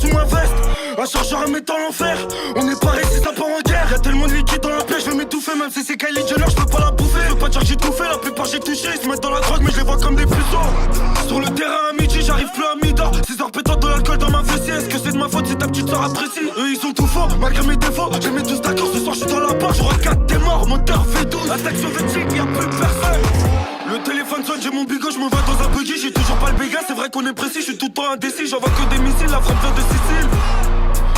sous ma veste. Un chargeur à mettre dans l'enfer. On est pareil si ça part en guerre. Y'a tellement de liquide dans la plaie, je vais m'étouffer. Même si c'est Kylie Jenner, je peux pas la bouffer. Je veux pas dire que j'ai tout fait, la plupart j'ai touché. Ils se mettent dans la drogue mais je les vois comme des puceaux. Sur le terrain à midi, j'arrive plus à mi-temps. 6 heures pétantes de l'alcool dans ma vessie. Est-ce que c'est de ma faute si ta petite soeur apprécie? Eux ils sont tout faux, malgré mes défauts. J'ai mis tous d'accord, ce soir je suis dans la barre. Je regarde t'es mort, moteur V12. Attaque soviétique, y'a plus personne. Le téléphone sonne, j'ai mon bigot, je me vois dans un buggy. J'ai toujours pas le béga, c'est vrai qu'on est précis. Je suis tout le temps indécis, j'envoie que des missiles. La frappe vient de Sicile.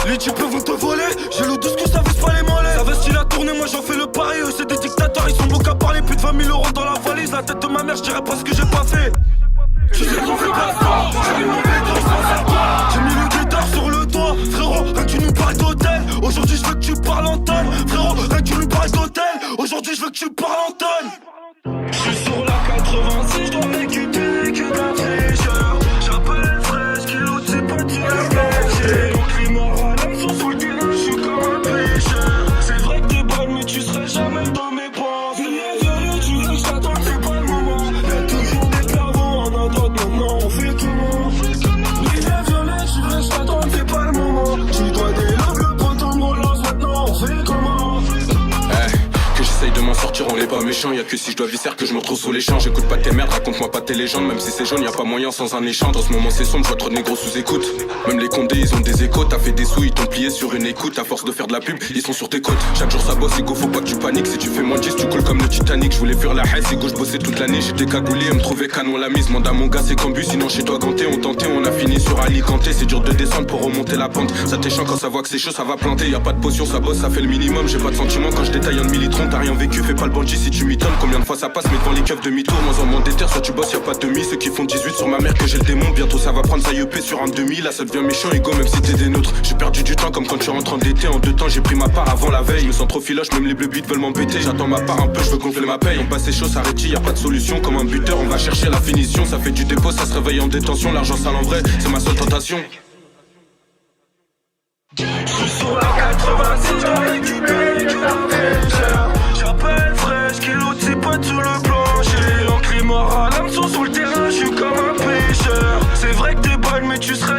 Les types vont te voler, j'ai l'eau douce que ça vise pas les mollets. Ça vestit la tournée, moi j'en fais le pari. Eux c'est des dictateurs, ils sont beaux qu'à parler. Plus de 20 000 euros dans la valise. La tête de ma mère, je dirais pas ce que j'ai pas fait. Tu sais qu'on fait pas ça, j'ai mis mon béton sans savoir. J'ai mis le guetteur sur le toit. Frérot, rien que tu nous parles d'hôtel. Aujourd'hui je veux que tu parles en tonne. Frérot, rien que tu nous parles d'hôtel. Aujourd'hui je veux que tu parles en tonne. Je suis sur la 86, je dois récupérer que de la fraîcheur. J'appelle fraîche, kilo, c'est pas du réfléchir. Donc les morts à l'âme sont sur le terrain, je suis comme un pêcheur. C'est vrai que t'es bonne, mais tu serais jamais dans mes pensées. Viens, tu veux que je t'attende, c'est pas le moment. Y'a toujours des clairvots, on a d'autres maintenant, on fait comment? Viens, tu veux que je t'attende, c'est pas le moment. Tu dois déloguer le poteau, me relance maintenant, on fait comment? Que j'essaye de m'en sortir, on est pas méchant. Y'a que si je dois visser que je me retrouve sous les champs. J'écoute pas tes merdes, raconte-moi pas tes légendes. Même si c'est jaune, y'a pas moyen sans un échange. En ce moment c'est sombre, je vois trop de négros sous écoute. Même les condés, ils ont des échos. T'as fait des sous, ils t'ont plié sur une écoute. À force de faire de la pub, ils sont sur tes côtes. Chaque jour ça bosse, Ego, faut pas que tu paniques. Si tu fais moins de 10, tu coules comme le Titanic. Je voulais fuir la haine, Ego, je bossais toute l'année. J'étais cagoulé, me trouvais canon la mise. Mande à mon gars, c'est cambu, sinon chez toi ganté. On tentait, on a fini sur Alicante. C'est dur de descendre pour remonter la pente. Ça t'échant quand ça voit que c'est chaud, ça va planter. Y'a pas de potion, ça bosse, ça fait le minimum. J'ai pas de sentiment quand je détaille un demi-litron. T'as rien vécu, fais pas le bandit si tu m'étonnes. Combien de fois ça passe, mais devant les keufs demi-tour. Moi en moins d'éther, soit tu bosses, y'a pas de demi. Ceux qui font 18 sur ma mère que j'ai le démon. Bientôt ça va prendre sa IEP sur un demi. Là ça devient méchant, Ego, même si t'es des nôtres. J'ai perdu du temps comme quand tu rentres en d'été. En 2 temps, j'ai pris ma part avant la veille. Je me sens trop filoche, même les bleus beats veulent m'embêter. J'attends ma part un peu, je veux gonfler ma paye. On passe c'est chaud, ça rétille, y'a pas de solution. Comme un buteur, on va chercher la finition. Ça fait du dépôt, ça se réveille en détention. L'argent sale en vrai, c'est ma seule tentation. Je suis sur la 86, je dois récupérer que la fraîcheur. J'appelle fraîche, kilo, c'est pas sur le plancher. L'encre est mort à l'âme sont sur le terrain, je suis comme un pêcheur. C'est vrai que t'es bonne, mais tu serais